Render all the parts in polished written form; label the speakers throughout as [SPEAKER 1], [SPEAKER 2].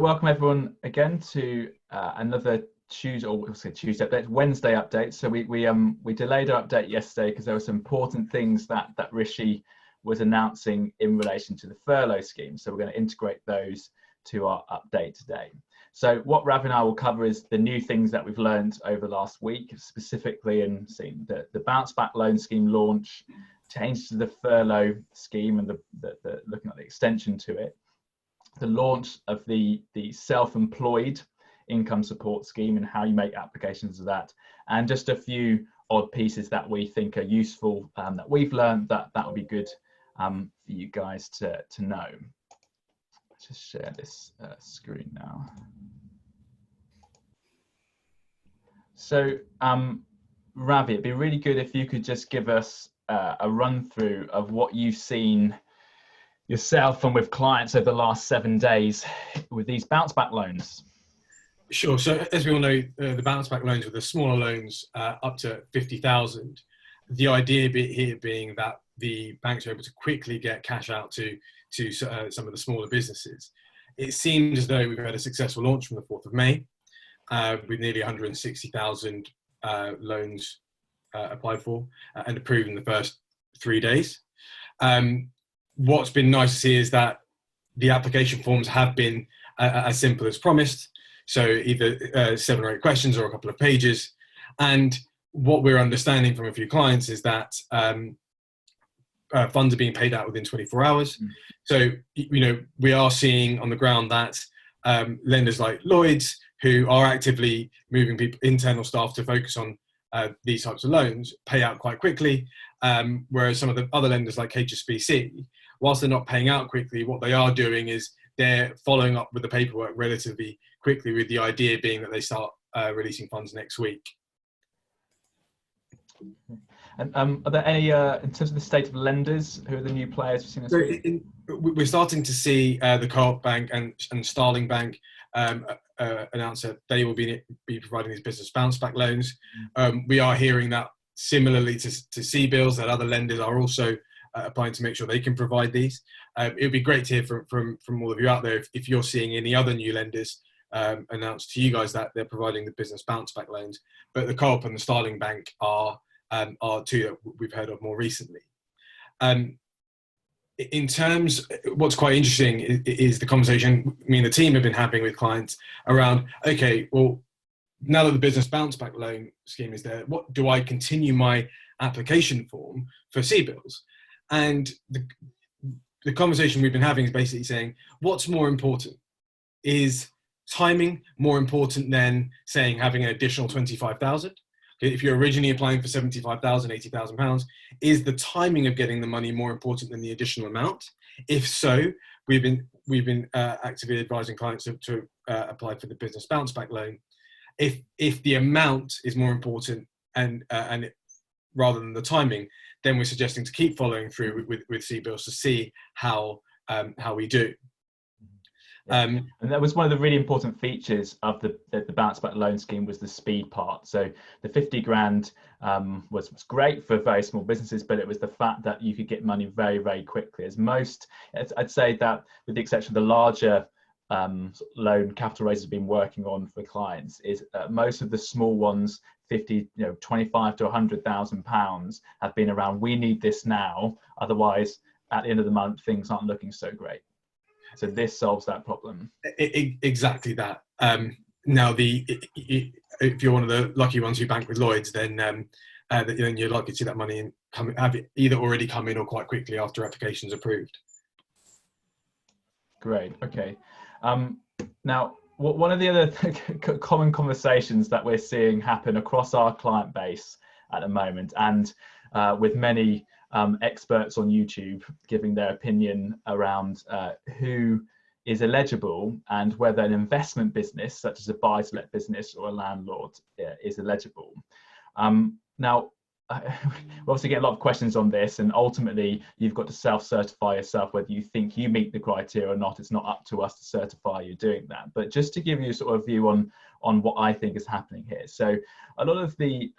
[SPEAKER 1] Welcome everyone again to another Tuesday, or we'll say Tuesday update, Wednesday update. So we delayed our update yesterday because there were some important things that Rishi was announcing in relation to the furlough scheme. So we're going to integrate those to our update today. So what Ravi and I will cover is the new things that we've learned over the last week, specifically in seeing the bounce back loan scheme launch, change to the furlough scheme and the looking at the extension to it, the launch of the self-employed income support scheme and how you make applications of that, and just a few odd pieces that we think are useful that we've learned that would be good for you guys to know. Let's just share this screen now. So Ravi, it'd be really good if you could just give us a run through of what you've seen yourself and with clients over the last 7 days with these bounce back loans.
[SPEAKER 2] Sure. So as we all know, the bounce back loans were the smaller loans up to 50,000. The idea here being that the banks are able to quickly get cash out to some of the smaller businesses. It seems as though we've had a successful launch from the 4th of May with nearly 160,000 loans applied for and approved in the first 3 days. What's been nice to see is that the application forms have been as simple as promised. So either 7 or 8 questions or a couple of pages. And what we're understanding from a few clients is that funds are being paid out within 24 hours. So, you know, we are seeing on the ground that lenders like Lloyds, who are actively moving internal staff to focus on these types of loans, pay out quite quickly. Whereas some of the other lenders like HSBC, whilst they're not paying out quickly, what they are doing is they're following up with the paperwork relatively quickly, with the idea being that they start releasing funds next week.
[SPEAKER 1] And are there any, in terms of the state of lenders, who are the new players we've seen this week?
[SPEAKER 2] We're starting to see the Co-op Bank and Starling Bank announce that they will be providing these business bounce back loans. We are hearing that similarly to SEISS, that other lenders are also applying to make sure they can provide these. It would be great to hear from all of you out there if you're seeing any other new lenders announce to you guys that they're providing the business bounce back loans. But the Co-op and the Starling Bank are two that we've heard of more recently. In terms, what's quite interesting is the conversation me and the team have been having with clients around, okay, well, now that the business bounce back loan scheme is there, what do I continue my application form for CBILS? And the conversation we've been having is basically saying, what's more important? Is timing more important than saying having an additional 25,000? If you're originally applying for 75,000, 80,000 pounds, is the timing of getting the money more important than the additional amount? If so, we've been actively advising clients to apply for the business bounce back loan. If the amount is more important and rather than the timing, then we're suggesting to keep following through with CBILS to see how we do.
[SPEAKER 1] And that was one of the really important features of the bounce back loan scheme, was the speed part. So the 50 grand was great for very small businesses, but it was the fact that you could get money very, very quickly. I'd say that with the exception of the larger loan capital raises have been working on for clients, is most of the small ones, 50, 25 to 100,000 pounds, have been around, we need this now, otherwise at the end of the month things aren't looking so great. So this solves that problem.
[SPEAKER 2] Exactly that. Now, if you're one of the lucky ones who bank with Lloyds, then you're likely to see that money have it either already come in or quite quickly after applications approved.
[SPEAKER 1] Great. Okay. Now, one of the other common conversations that we're seeing happen across our client base at the moment, and with many experts on YouTube giving their opinion around who is eligible and whether an investment business such as a buy-to-let business or a landlord is eligible. Now, we obviously get a lot of questions on this, and ultimately you've got to self-certify yourself whether you think you meet the criteria or not. It's not up to us to certify you doing that. But just to give you sort of view on what I think is happening here. So a lot of the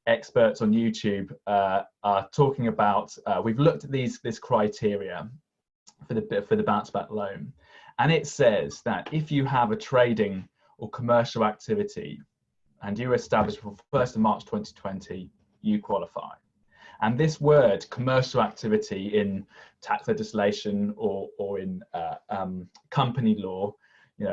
[SPEAKER 1] experts on YouTube are talking about, we've looked at this criteria for the bounce back loan, And it says that if you have a trading or commercial activity and you establish before 1st of March 2020, you qualify. And this word commercial activity in tax legislation or in company law,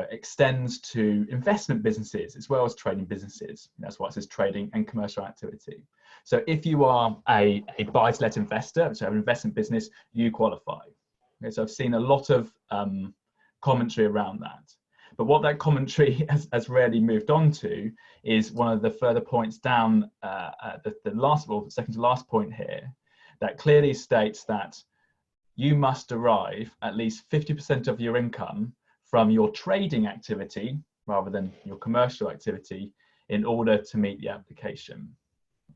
[SPEAKER 1] extends to investment businesses as well as trading businesses. That's why it says trading and commercial activity. So if you are a buy-to-let investor, so an investment business, you qualify. Okay, so I've seen a lot of commentary around that. But what that commentary has rarely moved on to is one of the further points down, the second to last point here, that clearly states that you derive at least 50% of your income from your trading activity rather than your commercial activity in order to meet the application.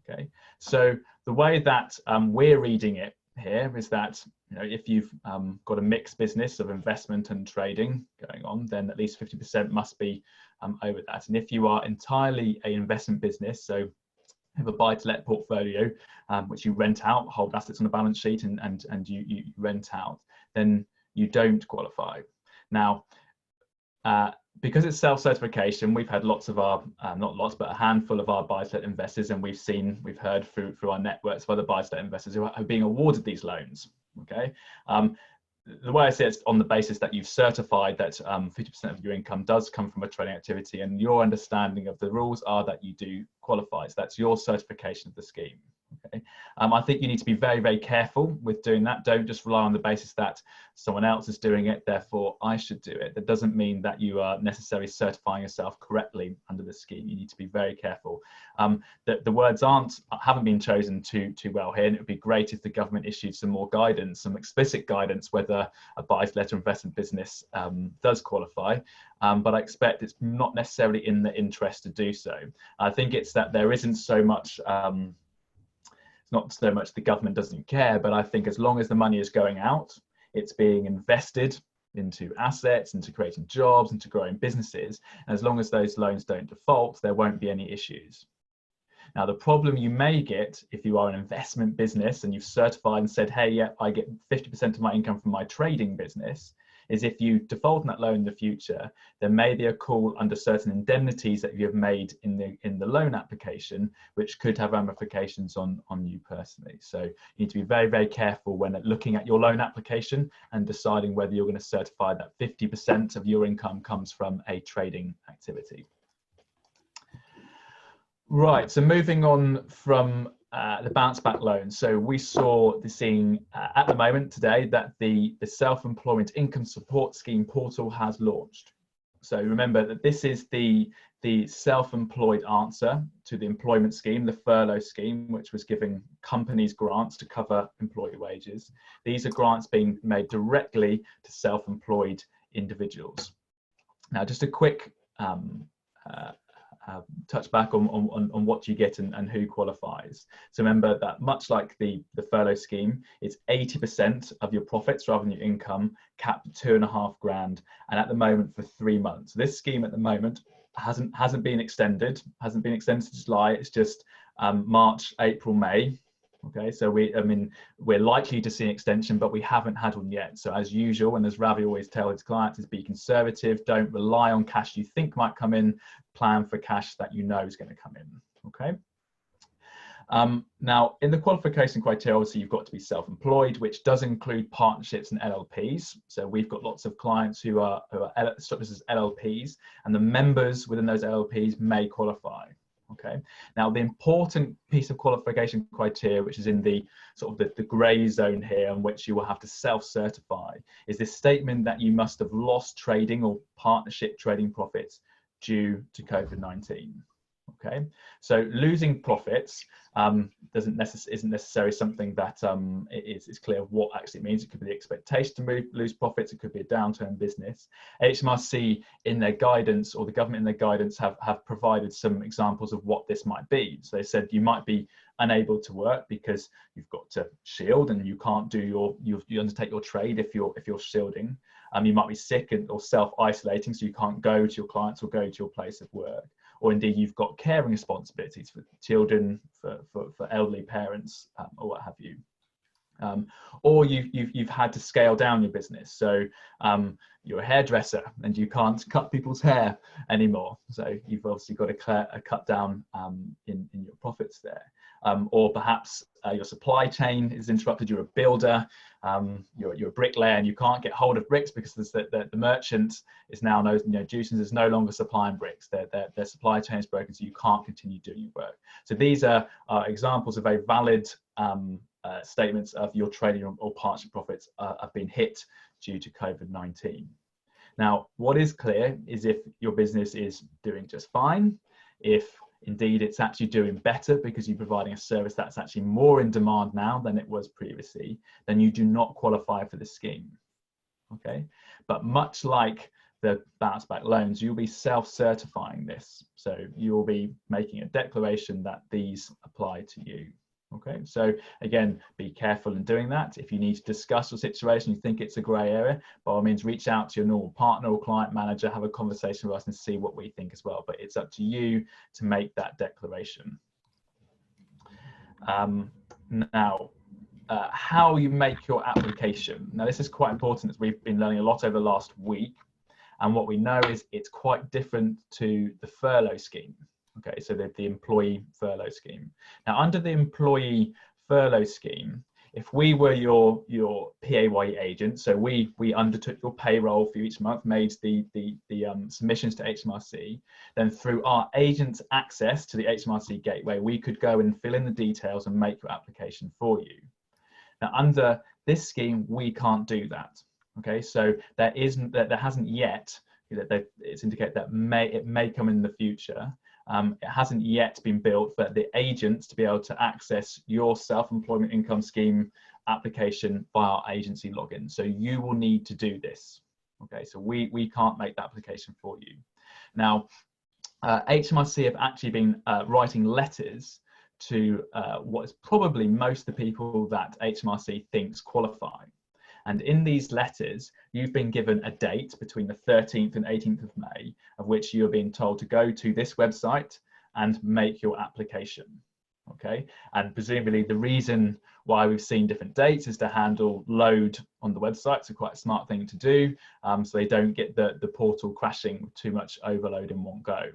[SPEAKER 1] Okay, so the way that we're reading it here is that if you've got a mixed business of investment and trading going on, then at least 50% must be over that. And if you are entirely an investment business, so you have a buy-to-let portfolio which you rent out, hold assets on the balance sheet and you rent out, then you don't qualify. Now, because it's self-certification, we've had lots of our, not lots, but a handful of our buy-to-let investors, and we've heard through our networks of other buy-to-let investors who are being awarded these loans. Okay, the way I see it's on the basis that you've certified that 50% of your income does come from a trading activity, and your understanding of the rules are that you do qualify. So that's your certification of the scheme. Okay, I think you need to be very, very careful with doing that. Don't just rely on the basis that someone else is doing it, therefore I should do it. That doesn't mean that you are necessarily certifying yourself correctly under the scheme. You need to be very careful. The words haven't been chosen too well here, and it would be great if the government issued some more guidance, some explicit guidance, whether a buy-to-let or investment business does qualify. But I expect it's not necessarily in the interest to do so. I think it's that there isn't so much it's not so much the government doesn't care, but I think as long as the money is going out, it's being invested into assets, into creating jobs, into growing businesses. And as long as those loans don't default, there won't be any issues. Now, the problem you may get if you are an investment business and you've certified and said, hey, yeah, I get 50% of my income from my trading business, is if you default on that loan in the future, there may be a call under certain indemnities that you have made in the loan application, which could have ramifications on you personally. So you need to be very, very careful when looking at your loan application and deciding whether you're going to certify that 50% of your income comes from a trading activity. Right, so moving on from the bounce back loan. So we saw at the moment today that the self-employment income support scheme portal has launched. So remember that this is the self-employed answer to the employment scheme, the furlough scheme, which was giving companies grants to cover employee wages. These are grants being made directly to self-employed individuals. Now, just a quick touch back on what you get and who qualifies. So remember that much like the furlough scheme, it's 80% of your profits rather than your income, capped at $2.5 grand, and at the moment for 3 months. So this scheme at the moment hasn't been extended to July. It's just March, April, May. Okay, so we're likely to see an extension, but we haven't had one yet. So as usual, and as Ravi always tells his clients, is be conservative. Don't rely on cash you think might come in. Plan for cash that you know is going to come in. Okay. Now, in the qualification criteria, obviously you've got to be self-employed, which does include partnerships and LLPs. So we've got lots of clients who are structured as LLPs, and the members within those LLPs may qualify. Okay. Now, the important piece of qualification criteria, which is in the sort of the grey zone here, on which you will have to self-certify, is this statement that you must have lost trading or partnership trading profits due to COVID-19. Okay, so losing profits isn't necessarily something that is clear what actually means. It could be the expectation to lose profits. It could be a downturn in business. HMRC in their guidance, or the government in their guidance, have provided some examples of what this might be. So they said you might be unable to work because you've got to shield and you can't do you undertake your trade if you're shielding. You might be sick or self-isolating, so you can't go to your clients or go to your place of work. Or indeed you've got caring responsibilities for children, for elderly parents, or what have you. Or you've had to scale down your business. So you're a hairdresser and you can't cut people's hair anymore. So you've obviously got to cut down in your profits there. Or perhaps your supply chain is interrupted. You're a builder, you're a bricklayer, and you can't get hold of bricks because the merchant is now Jewson's is no longer supplying bricks. Their supply chain is broken, so you can't continue doing your work. So these are examples of very valid statements of your trading or partnership profits have been hit due to COVID-19. Now, what is clear is if your business is doing just fine, if indeed it's actually doing better because you're providing a service that's actually more in demand now than it was previously, then you do not qualify for the scheme. Okay, but much like the bounce back loans, you'll be self-certifying this. So you'll be making a declaration that these apply to you. Okay, so again, be careful in doing that. If you need to discuss your situation, you think it's a grey area, by all means, reach out to your normal partner or client manager, have a conversation with us and see what we think as well. But it's up to you to make that declaration. Now, how you make your application. Now, this is quite important, as we've been learning a lot over the last week. And what we know is it's quite different to the furlough scheme. Okay, so the employee furlough scheme. Now, under the employee furlough scheme, if we were your PAYE agent, so we undertook your payroll for you each month, made the submissions to HMRC, then through our agent's access to the HMRC gateway, we could go and fill in the details and make your application for you. Now, under this scheme, we can't do that. Okay, so there hasn't yet, it's indicated that it may come in the future. It hasn't yet been built for the agents to be able to access your self-employment income scheme application via our agency login. So you will need to do this. Okay, so we can't make the application for you. Now, HMRC have actually been writing letters to what is probably most of the people that HMRC thinks qualify. And in these letters, you've been given a date between the 13th and 18th of May, of which you're being told to go to this website and make your application. Okay, and presumably the reason why we've seen different dates is to handle load on the website. So quite a smart thing to do, so they don't get the portal crashing with too much overload in one go.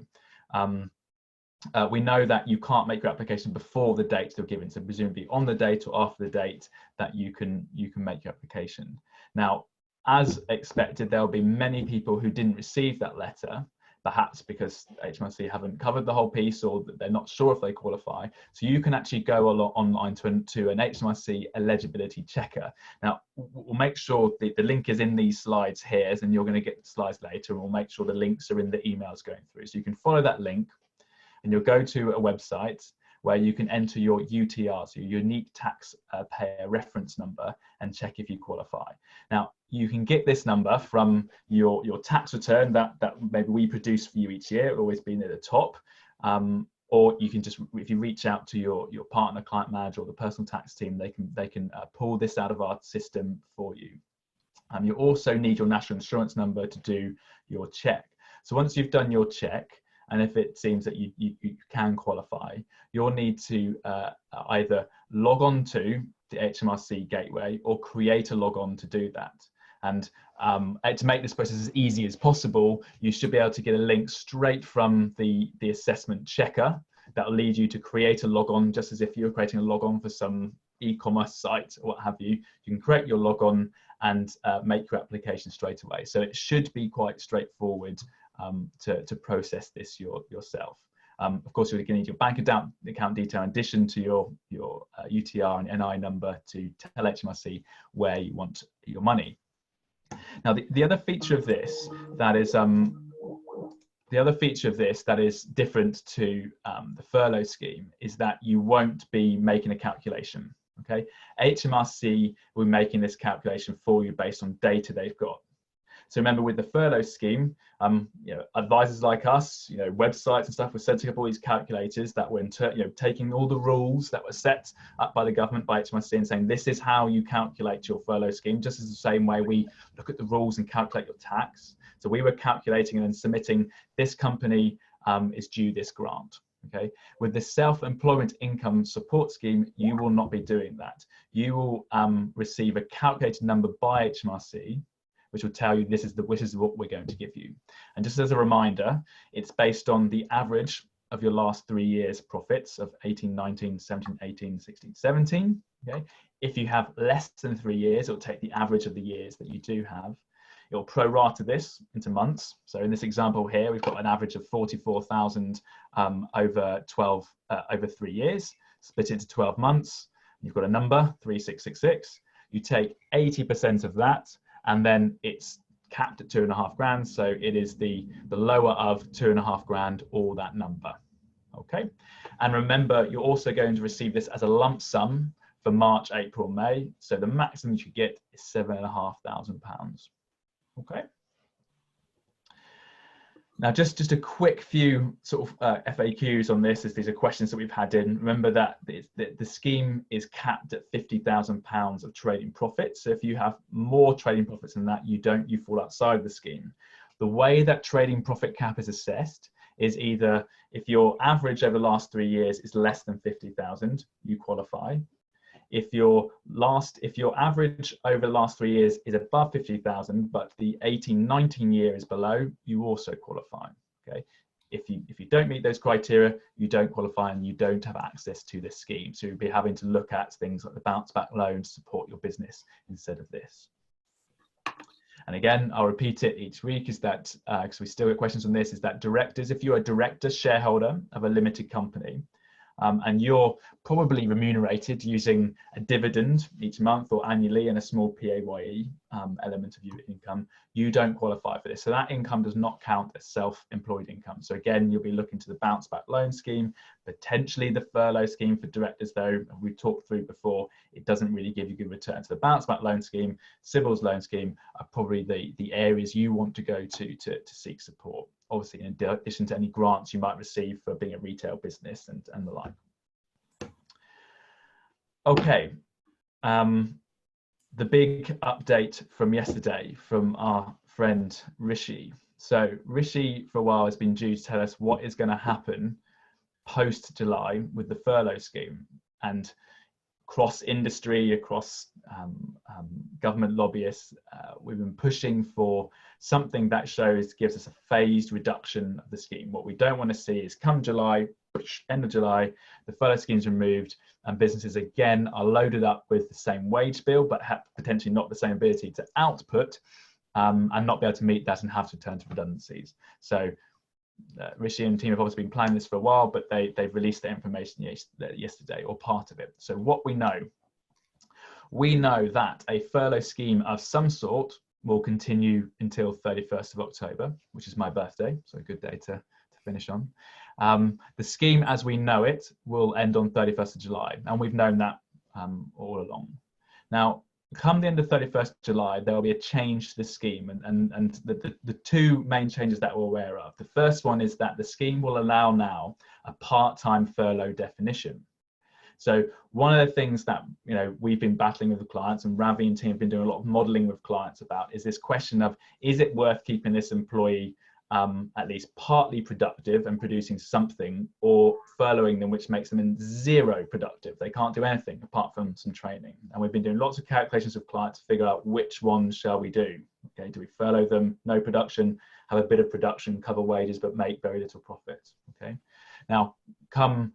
[SPEAKER 1] We know that you can't make your application before the date they're given, so presumably on the date or after the date that you can make your application. Now, as expected, there'll be many people who didn't receive that letter, perhaps because HMRC haven't covered the whole piece or they're not sure if they qualify. So you can actually go online to an HMRC eligibility checker. Now, we'll make sure the link is in these slides here, and you're going to get the slides later, and we'll make sure the links are in the emails going through. So you can follow that link, and you'll go to a website where you can enter your UTR, so your unique taxpayer reference number, and check if you qualify. Now, you can get this number from your tax return that maybe we produce for you each year, always being at the top, or you can just, if you reach out to your partner, client manager, or the personal tax team, they can pull this out of our system for you. You also need your national insurance number to do your check. So once you've done your check, and if it seems that you can qualify, you'll need to either log on to the HMRC gateway or create a logon to do that. And to make this process as easy as possible, you should be able to get a link straight from the assessment checker that will lead you to create a logon, just as if you're creating a logon for some e-commerce site or what have you. You can create your logon and make your application straight away. So it should be quite straightforward to process this yourself. Of course, you're going to need your bank account detail in addition to your UTR and NI number to tell HMRC where you want your money. Now, the other feature of this that is different to the furlough scheme is that you won't be making a calculation. Okay, HMRC will be making this calculation for you based on data they've got. So remember, with the furlough scheme, advisors like us, websites and stuff, were setting up all these calculators that were, taking all the rules that were set up by the government, by HMRC, and saying this is how you calculate your furlough scheme, just as the same way we look at the rules and calculate your tax. So we were calculating and then submitting, this company is due this grant. Okay, with the self-employment income support scheme, you will not be doing that. You will receive a calculated number by HMRC, which will tell you this is what we're going to give you. And just as a reminder, it's based on the average of your last 3 years profits of 18, 19, 17, 18, 16, 17. Okay, if you have less than 3 years, it'll take the average of the years that you do have. It'll pro-rata this into months. So in this example here, we've got an average of 44,000 over 3 years, split into 12 months. You've got a number, 3666. You take 80% of that, and then it's capped at 2.5 grand. So it is the lower of 2.5 grand or that number. Okay. And remember, you're also going to receive this as a lump sum for March, April, May. So the maximum you get is £7,500. Okay. Now, just a quick few sort of FAQs on this, as these are questions that we've had in. Remember that the scheme is capped at £50,000 of trading profits. So if you have more trading profits than that, you fall outside the scheme. The way that trading profit cap is assessed is either if your average over the last 3 years is less than 50,000, you qualify. If your average over the last 3 years is above 50,000, but the 18-19 year is below, you also qualify. Okay. If you don't meet those criteria, you don't qualify and you don't have access to this scheme. So you'll be having to look at things like the bounce back loan to support your business instead of this. And again, I'll repeat it each week, is that, because we still get questions on this, is that directors, if you're a director shareholder of a limited company, and you're probably remunerated using a dividend each month or annually and a small PAYE element of your income, you don't qualify for this. So that income does not count as self-employed income. So again, you'll be looking to the bounce back loan scheme, potentially the furlough scheme for directors, though we talked through before, it doesn't really give you good return. So the bounce back loan scheme, Sybil's loan scheme are probably the areas you want to go to seek support. Obviously, in addition to any grants you might receive for being a retail business and the like. Okay, the big update from yesterday from our friend Rishi. So Rishi, for a while, has been due to tell us what is going to happen post-July with the furlough scheme. And across industry, across government lobbyists, we've been pushing for something that gives us a phased reduction of the scheme. What we don't want to see is come July, end of July, the furlough scheme is removed and businesses again are loaded up with the same wage bill, but have potentially not the same ability to output and not be able to meet that and have to turn to redundancies. So Rishi and the team have obviously been planning this for a while, but they've released the information yesterday, or part of it. So what we know that a furlough scheme of some sort will continue until 31st of October, which is my birthday, so a good day to finish on. The scheme as we know it will end on 31st of July, and we've known that all along. Now, come the end of 31st July, there will be a change to the scheme, and the two main changes that we're aware of. The first one is that the scheme will allow now a part-time furlough definition. So one of the things that we've been battling with the clients, and Ravi and team have been doing a lot of modelling with clients about, is this question of, is it worth keeping this employee at least partly productive and producing something, or furloughing them, which makes them zero productive. They can't do anything apart from some training. And we've been doing lots of calculations with clients to figure out which one shall we do. Okay, do we furlough them, no production, have a bit of production, cover wages, but make very little profit? Okay, now come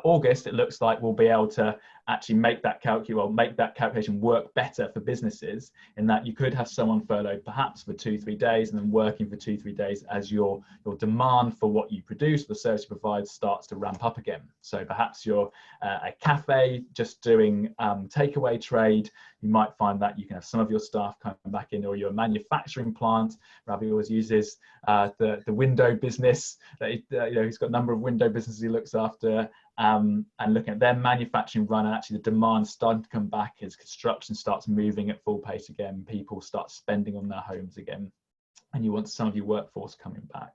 [SPEAKER 1] August, it looks like we'll be able to actually make that calculation work better for businesses, in that you could have someone furloughed perhaps for 2-3 days and then working for 2-3 days as your demand for what you produce, the service you provide, starts to ramp up again. So perhaps you're a cafe just doing takeaway trade, you might find that you can have some of your staff come back in, or you're a manufacturing plant. Ravi always uses the window business that he's got a number of window businesses he looks after, and looking at their manufacturing run, and actually the demand starting to come back as construction starts moving at full pace again, people start spending on their homes again, and you want some of your workforce coming back.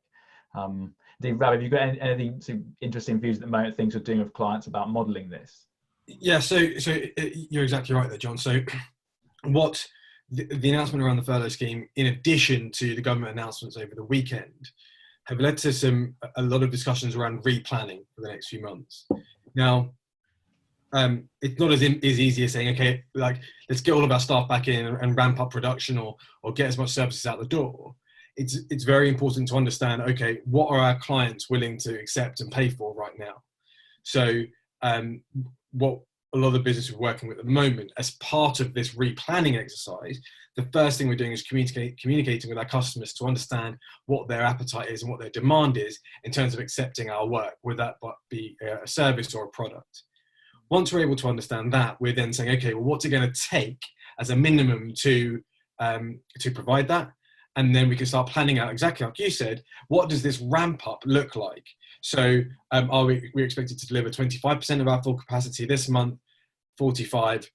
[SPEAKER 1] Ravi, have you got any interesting views at the moment, things you're doing with clients about modelling this?
[SPEAKER 2] Yeah, so you're exactly right there, John. So what the announcement around the furlough scheme, in addition to the government announcements over the weekend, have led to a lot of discussions around replanning for the next few months. Now, it's not as easy as saying, okay, like, let's get all of our staff back in and ramp up production or get as much services out the door. It's very important to understand, okay, what are our clients willing to accept and pay for right now? So what a lot of the business we're working with at the moment, as part of this replanning exercise, the first thing we're doing is communicating with our customers to understand what their appetite is and what their demand is in terms of accepting our work, whether that be a service or a product. Once we're able to understand that, we're then saying, okay, well, what's it going to take as a minimum to provide that? And then we can start planning out, exactly like you said, what does this ramp up look like? So we're expected to deliver 25% of our full capacity this month, 45,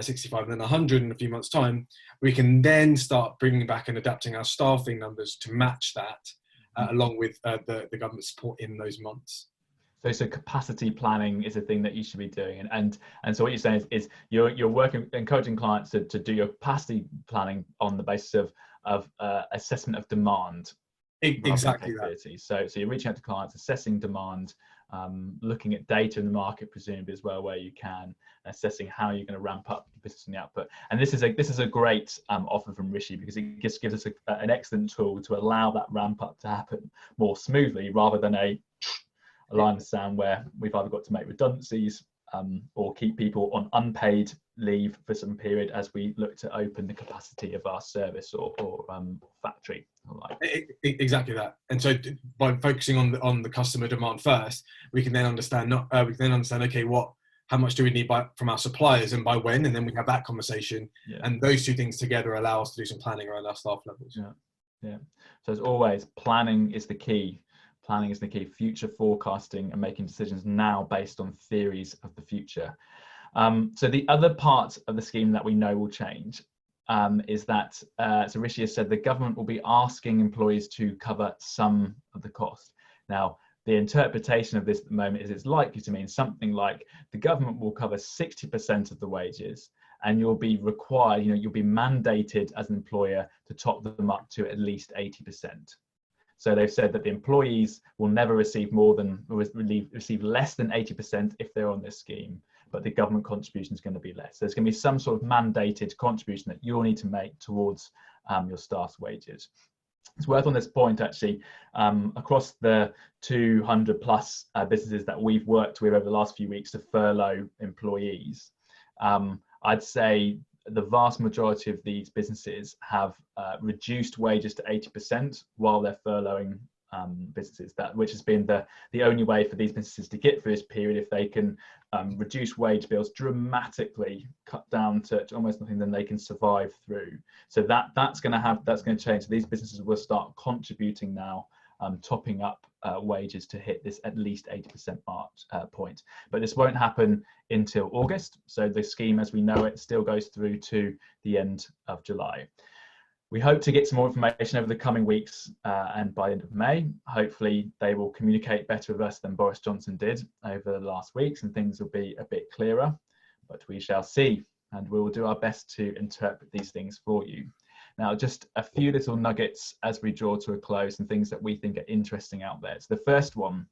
[SPEAKER 2] 65, and then 100 in a few months' time. We can then start bringing back and adapting our staffing numbers to match that, along with the government support in those months.
[SPEAKER 1] So capacity planning is a thing that you should be doing, and so what you're saying is you're working, encouraging clients to do your capacity planning on the basis of assessment of demand.
[SPEAKER 2] Exactly that.
[SPEAKER 1] So you're reaching out to clients, assessing demand, looking at data in the market presumably as well where you can, assessing how you're going to ramp up the business and the output. And this is a great offer from Rishi, because it gives us an excellent tool to allow that ramp up to happen more smoothly, rather than a line of sound where we've either got to make redundancies or keep people on unpaid leave for some period as we look to open the capacity of our service or factory.
[SPEAKER 2] Exactly that. And so by focusing on the customer demand first, we can then understand okay, how much do we need from our suppliers and by when, and then we have that conversation. Yeah. And those two things together allow us to do some planning around our staff levels.
[SPEAKER 1] Yeah. So as always, planning is the key. Planning is the key. Future forecasting and making decisions now based on theories of the future. So the other part of the scheme that we know will change is that, so Rishi has said, the government will be asking employees to cover some of the cost. Now, the interpretation of this at the moment is it's likely to mean something like the government will cover 60% of the wages, and you'll be required, you'll be mandated as an employer to top them up to at least 80%. So they've said that the employees will never receive receive less than 80% if they're on this scheme, but the government contribution is going to be less. So there's going to be some sort of mandated contribution that you'll need to make towards your staff's wages. It's worth on this point, actually, across the 200 plus businesses that we've worked with over the last few weeks to furlough employees, I'd say the vast majority of these businesses have reduced wages to 80% while they're furloughing businesses, which has been the only way for these businesses to get through this period. If they can reduce wage bills dramatically, cut down to almost nothing, then they can survive through. So that's going to change. So these businesses will start contributing now, topping up wages to hit this at least 80% point. But this won't happen until August. So the scheme as we know it still goes through to the end of July. We hope to get some more information over the coming weeks, and by the end of May, hopefully they will communicate better with us than Boris Johnson did over the last weeks, and things will be a bit clearer, but we shall see, and we will do our best to interpret these things for you. Now, just a few little nuggets as we draw to a close and things that we think are interesting out there. So the first one,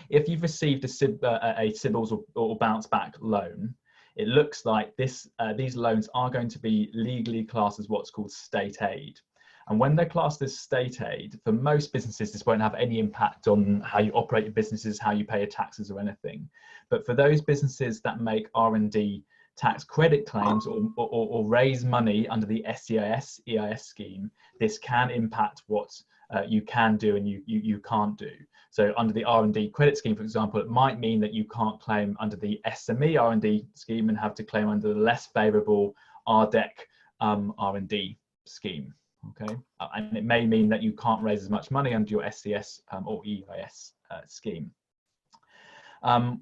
[SPEAKER 1] if you've received a CBILS or bounce back loan, it looks like these loans are going to be legally classed as what's called state aid. And when they're classed as state aid, for most businesses, this won't have any impact on how you operate your businesses, how you pay your taxes or anything. But for those businesses that make R&D tax credit claims or raise money under the SEISS EIS scheme, this can impact what you can do and you can't do. So under the R&D credit scheme, for example, it might mean that you can't claim under the SME R&D scheme and have to claim under the less favourable RDEC R&D scheme. Okay, and it may mean that you can't raise as much money under your SES or EIS scheme.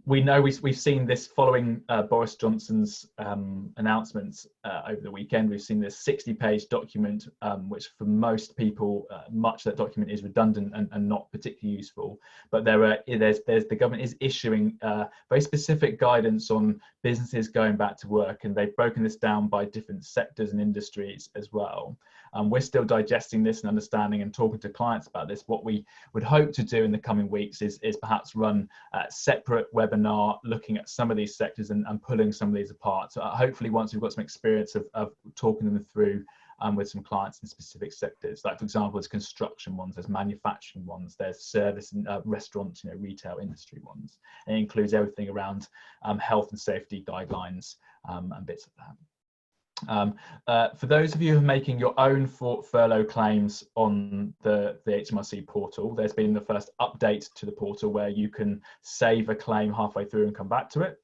[SPEAKER 1] We know we've seen this following Boris Johnson's announcements over the weekend. We've seen this 60-page document, which for most people, much of that document is redundant and not particularly useful. But the government is issuing very specific guidance on businesses going back to work, and they've broken this down by different sectors and industries as well. We're still digesting this and understanding and talking to clients about this. What we would hope to do in the coming weeks is perhaps run a separate webinar looking at some of these sectors and pulling some of these apart. So hopefully once we've got some experience of talking them through with some clients in specific sectors, like for example, there's construction ones, there's manufacturing ones, there's service and restaurants, retail industry ones. And it includes everything around health and safety guidelines and bits of that. For those of you who are making your own furlough claims on the HMRC portal, there's been the first update to the portal where you can save a claim halfway through and come back to it.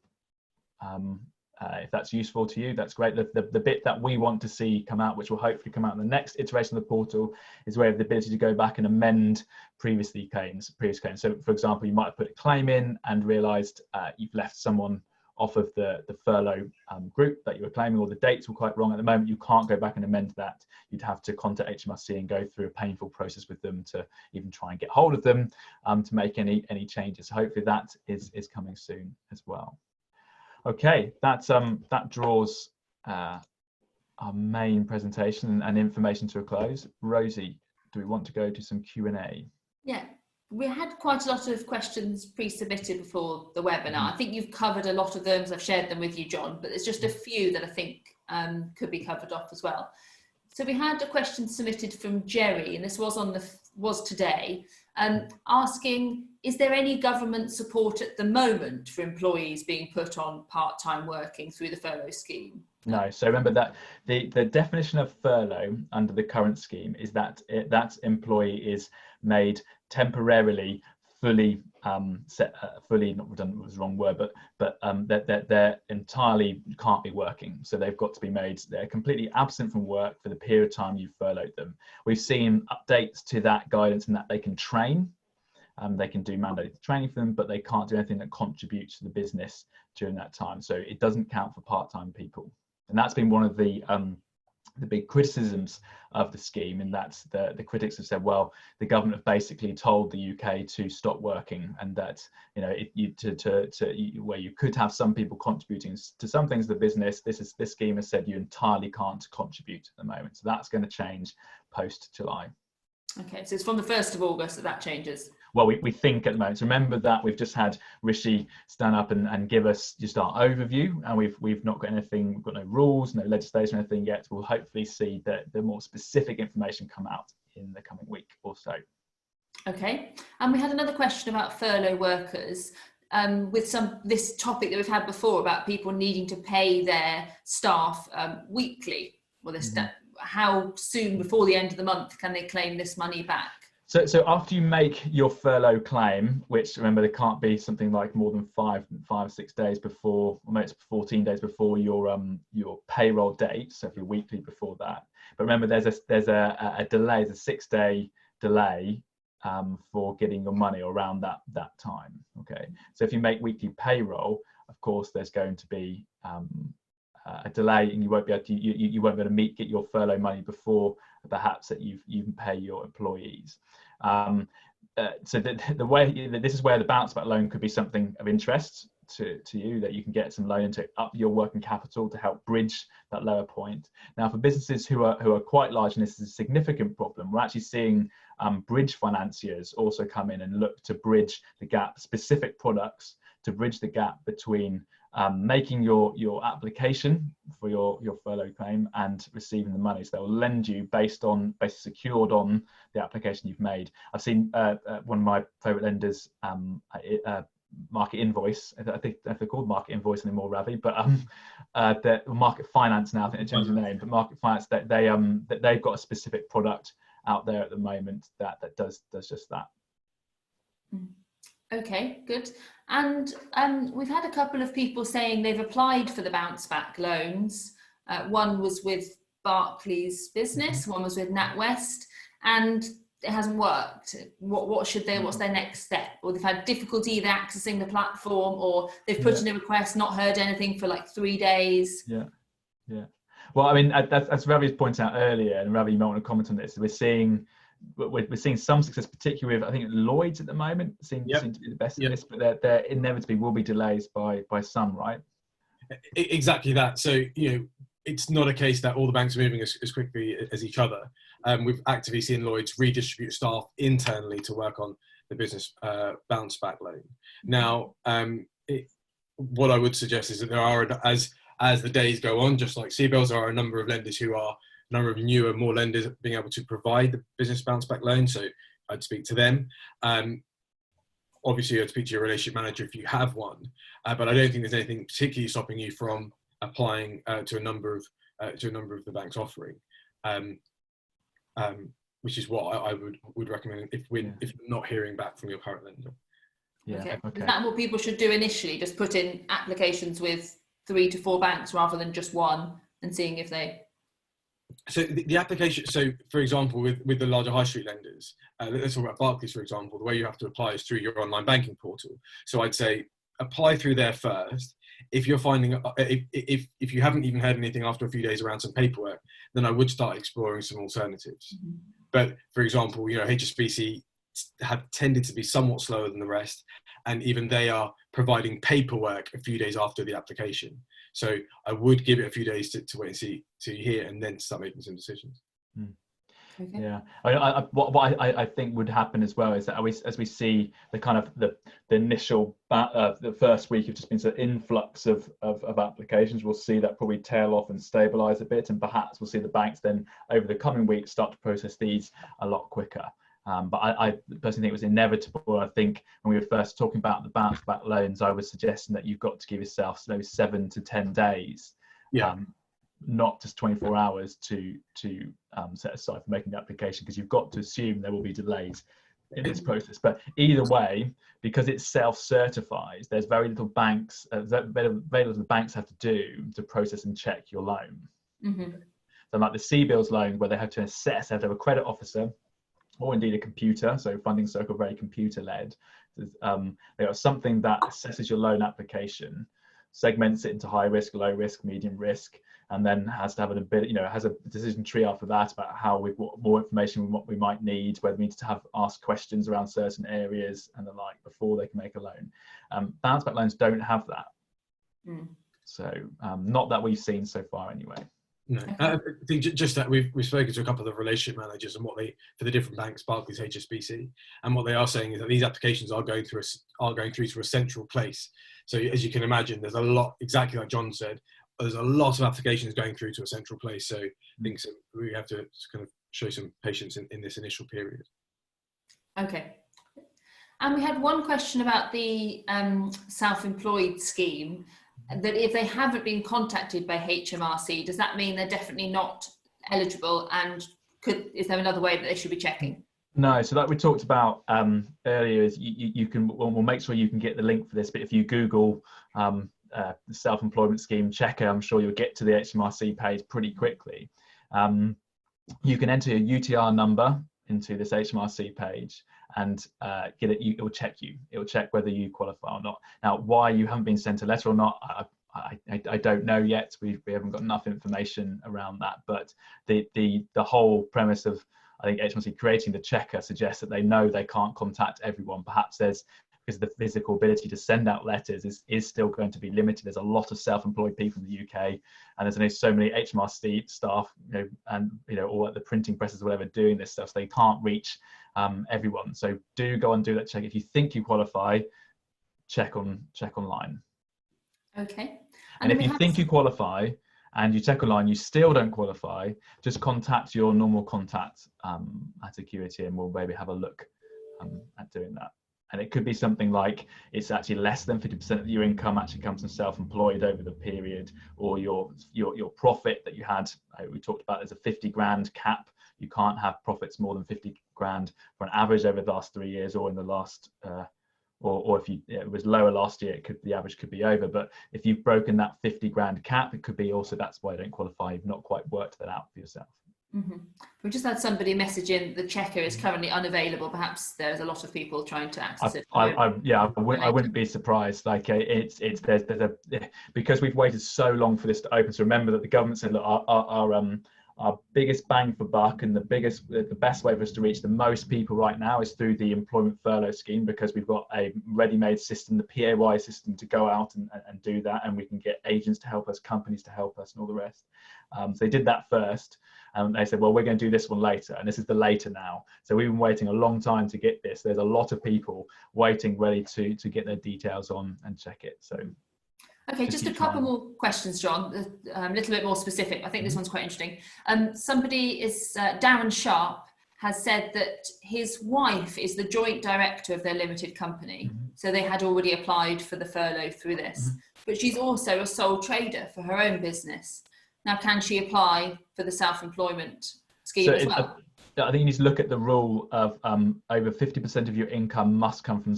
[SPEAKER 1] If that's useful to you, that's great. The bit that we want to see come out, which will hopefully come out in the next iteration of the portal, is where we have the ability to go back and amend previous claims. So, for example, you might have put a claim in and realised you've left someone off of the furlough group that you were claiming, or the dates were quite wrong. At the moment, you can't go back and amend that. You'd have to contact HMRC and go through a painful process with them to even try and get hold of them to make any changes. So hopefully that is coming soon as well. Okay, that draws our main presentation and information to a close. Rosie, do we want to go to some Q&A?
[SPEAKER 3] Yeah, we had quite a lot of questions pre-submitted before the webinar. I think you've covered a lot of them, as I've shared them with you, John, but there's just a few that I think could be covered off as well. So we had a question submitted from Jerry, and this was today, asking, is there any government support at the moment for employees being put on part-time working through the furlough scheme?
[SPEAKER 1] No. So remember that the definition of furlough under the current scheme is that that employee is made temporarily fully fully, not redundant was the wrong word, but that they're entirely can't be working. So they've got to be made, they're completely absent from work for the period of time you've furloughed them. We've seen updates to that guidance in that they can train. They can do mandated training for them, but they can't do anything that contributes to the business during that time. So it doesn't count for part-time people. And that's been one of the big criticisms of the scheme, in that the critics have said, well, the government have basically told the UK to stop working, and that where you could have some people contributing to some things of the business, this scheme has said you entirely can't contribute at the moment. So that's going to change post July.
[SPEAKER 3] Okay, so it's from the 1st of August that changes.
[SPEAKER 1] Well, we think at the moment. So remember that we've just had Rishi stand up and give us just our overview, and we've not got anything, we've got no rules, no legislation or anything yet. We'll hopefully see the more specific information come out in the coming week or so. Okay.
[SPEAKER 3] And we had another question about furlough workers, with this topic that we've had before about people needing to pay their staff weekly. Well, how soon before the end of the month can they claim this money back?
[SPEAKER 1] So after you make your furlough claim, which remember there can't be something like more than 5 or 6 days before, or maybe it's 14 days before your payroll date. So if you're weekly before that, but remember there's a delay, there's a 6-day delay for getting your money around that time. Okay, so if you make weekly payroll, of course there's going to be a delay, and you won't be able to you won't be able to get your furlough money before perhaps that you pay your employees. So the way this is where the bounce back loan could be something of interest to you, that you can get some loan to up your working capital to help bridge that lower point. Now, for businesses who are quite large, and this is a significant problem, we're actually seeing bridge financiers also come in and look to bridge the gap, specific products to bridge the gap between making your application for your furlough claim and receiving the money. So they'll lend you basically secured on the application you've made. I've seen one of my favourite lenders, Market Invoice. I think they're called Market Invoice anymore, Ravi, but the Market Finance now. I think they changed the name, but Market Finance, that they've got a specific product out there at the moment that does just that.
[SPEAKER 3] Okay, good. And we've had a couple of people saying they've applied for the bounce back loans. One was with Barclays Business, one was with NatWest, and it hasn't worked. What's their next step? Or they've had difficulty either accessing the platform, or they've put in a request, not heard anything for like 3 days. Yeah.
[SPEAKER 1] Well, I mean, as Ravi pointed out earlier, and Ravi, you might want to comment on this, we're seeing some success, particularly with, I think, Lloyd's at the moment seem to be the best at this, but there inevitably will be delays by some, right?
[SPEAKER 2] Exactly that. So, it's not a case that all the banks are moving as quickly as each other. We've actively seen Lloyds redistribute staff internally to work on the business bounce back loan. Now, what I would suggest is that there are, as the days go on, just like CBILS, there are a number of lenders who are, a number of newer, more lenders being able to provide the business bounce back loan. So I'd speak to them. Obviously, I'd speak to your relationship manager if you have one, but I don't think there's anything particularly stopping you from applying to a number of the banks offering, which is what I would recommend if you're not hearing back from your current lender.
[SPEAKER 3] Okay. Is that what people should do initially? Just put in applications with 3 to 4 banks rather than just one, and seeing if they.
[SPEAKER 2] So the application, so for example, with the larger high street lenders, let's talk about Barclays, for example, the way you have to apply is through your online banking portal. So I'd say apply through there first. If you're finding, if you haven't even heard anything after a few days around some paperwork, then I would start exploring some alternatives. Mm-hmm. But for example, HSBC have tended to be somewhat slower than the rest, and even they are providing paperwork a few days after the application. So I would give it a few days to wait and see to hear, and then start making some decisions.
[SPEAKER 1] Mm. Okay. Yeah, what I think would happen as well is that as we see the kind of the initial the first week of just been an influx of applications, we'll see that probably tail off and stabilize a bit, and perhaps we'll see the banks then over the coming weeks start to process these a lot quicker. But I personally think it was inevitable. I think when we were first talking about the bounce back loans, I was suggesting that you've got to give yourself 7 to 10 days. Yeah. Not just 24 hours to set aside for making the application, because you've got to assume there will be delays in this process. But either way, because it self-certifies, there's very little banks, very little the banks have to do to process and check your loan. Mm-hmm. So like the CBILS loan, where they have to assess, they have to have a credit officer, or indeed a computer. So Funding Circle, very computer-led. They have something that assesses your loan application, segments it into high risk, low risk, medium risk, and then has to have a bit, has a decision tree after that about how what more information what we might need, whether we need to ask questions around certain areas and the like before they can make a loan. Bounce back loans don't have that. Mm. So not that we've seen so far anyway.
[SPEAKER 2] No, I think just that we've spoken to a couple of the relationship managers and what they, for the different banks, Barclays, HSBC, and what they are saying is that these applications are going through to a central place. So as you can imagine, there's a lot, exactly like Jon said, there's a lot of applications going through to a central place. So I think we have to kind of show some patience in this initial period.
[SPEAKER 3] Okay. And we had one question about the self-employed scheme, that if they haven't been contacted by HMRC, does that mean they're definitely not eligible, and is there another way that they should be checking?
[SPEAKER 1] No, so like we talked about earlier, is you can, we'll make sure you can get the link for this, but if you Google the self-employment scheme checker, I'm sure you'll get to the HMRC page pretty quickly. You can enter your UTR number into this HMRC page and get it. It will check you. It will check whether you qualify or not. Now, why you haven't been sent a letter or not, I don't know yet. We haven't got enough information around that. But the whole premise of, I think, HMRC creating the checker suggests that they know they can't contact everyone. Perhaps because the physical ability to send out letters is still going to be limited. There's a lot of self-employed people in the UK, and there's only so many HMRC staff, and all at the printing presses or whatever doing this stuff, so they can't reach everyone. So do go and do that check. If you think you qualify, check online.
[SPEAKER 3] Okay.
[SPEAKER 1] And if you think you qualify and you check online, you still don't qualify, just contact your normal contact at Acuity, and we'll maybe have a look at doing that. And it could be something like it's actually less than 50% of your income actually comes from self-employed over the period, or your profit that you had. We talked about there's a 50 grand cap. You can't have profits more than 50 grand for an average over the last 3 years, or in the last, or if it was lower last year, the average could be over. But if you've broken that 50 grand cap, it could be also that's why you don't qualify. You've not quite worked that out for yourself.
[SPEAKER 3] Mm-hmm. We've just had somebody message in the checker is currently unavailable. Perhaps there's a lot of people trying to access it.
[SPEAKER 1] I wouldn't be surprised. Like there's because we've waited so long for this to open. So remember that the government said, look, our our biggest bang for buck and the best way for us to reach the most people right now is through the employment furlough scheme, because we've got a ready-made system, the PAY system, to go out and do that, and we can get agents to help us, companies to help us, and all the rest. So they did that first, and they said, well, we're going to do this one later, and this is the later now. So we've been waiting a long time to get this. There's a lot of people waiting, ready to get their details on and check it. So.
[SPEAKER 3] Okay, just a couple more questions, John, a little bit more specific. I think this one's quite interesting. Somebody is, Darren Sharp, has said that his wife is the joint director of their limited company. So they had already applied for the furlough through this, but she's also a sole trader for her own business. Now, can she apply for the self-employment scheme as well?
[SPEAKER 1] I think you need to look at the rule of over 50% of your income must come from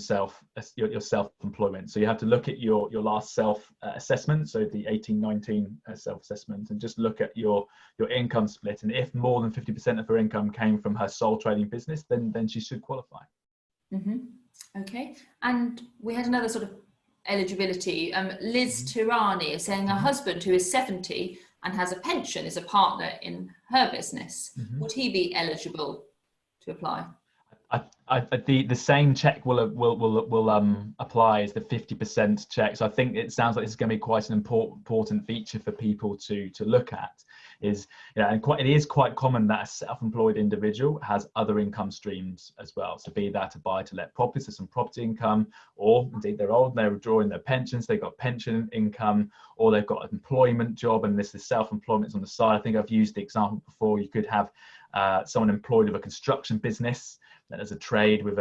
[SPEAKER 1] your self-employment. So you have to look at your last self-assessment, so the 18-19 self-assessment, and just look at your income split. And if more than 50% of her income came from her sole trading business, then she should qualify.
[SPEAKER 3] Okay, and we had another sort of eligibility. Liz Tirani is saying her husband, who is 70 and has a pension, is a partner in her business. Would he be eligible to apply?
[SPEAKER 1] The same check will apply as the 50% check. So I think it sounds like this is going to be quite an important feature for people to look at. It is quite common that a self-employed individual has other income streams as well. So be that a buy to let property, so some property income, or indeed they're old, they're drawing their pensions, they've got pension income, or they've got an employment job and this is self-employment on the side. I think I've used the example before. You could have someone employed with a construction business that has a trade with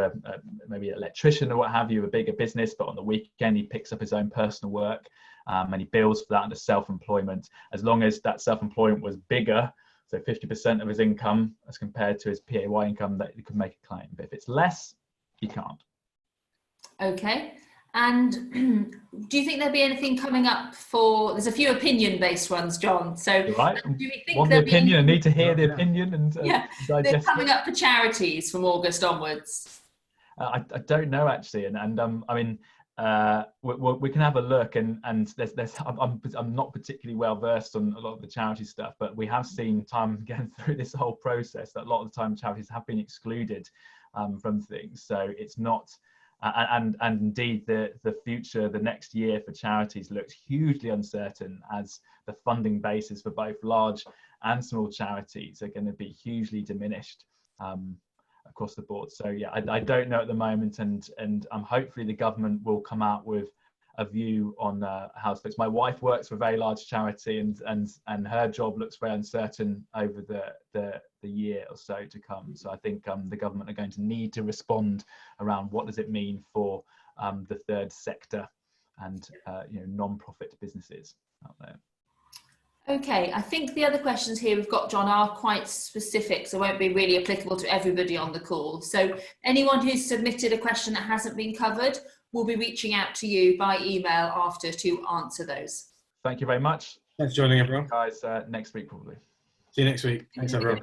[SPEAKER 1] maybe an electrician or what have you, a bigger business, but on the weekend he picks up his own personal work. And he bills for that under self-employment. As long as that self-employment was bigger, so 50% of his income as compared to his PAY income, that you could make a claim. But if it's less, you can't.
[SPEAKER 3] Okay. And do you think there'll be anything coming up for? There's a few opinion-based ones, John. So
[SPEAKER 1] you're right.
[SPEAKER 3] Do we think
[SPEAKER 1] Want the opinion? I need to hear the opinion and digest
[SPEAKER 3] they're coming up for charities from August onwards.
[SPEAKER 1] I don't know actually, and I mean. We can have a look, and I'm not particularly well versed on a lot of the charity stuff, but we have seen time again through this whole process that a lot of the time charities have been excluded from things. So it's not, and indeed the future, the next year for charities looks hugely uncertain, as the funding bases for both large and small charities are going to be hugely diminished across the board. So yeah, I don't know at the moment, and hopefully the government will come out with a view on how it fits. My wife works for a very large charity, and her job looks very uncertain over the year or so to come. So I think the government are going to need to respond around what does it mean for the third sector and non-profit businesses out there.
[SPEAKER 3] Okay, I think the other questions here we've got, John, are quite specific, so won't be really applicable to everybody on the call. So anyone who's submitted a question that hasn't been covered will be reaching out to you by email after to answer those.
[SPEAKER 1] Thank you very much.
[SPEAKER 2] Thanks for joining, everyone.
[SPEAKER 1] Guys, next week probably.
[SPEAKER 2] See you next week. Thanks, everyone.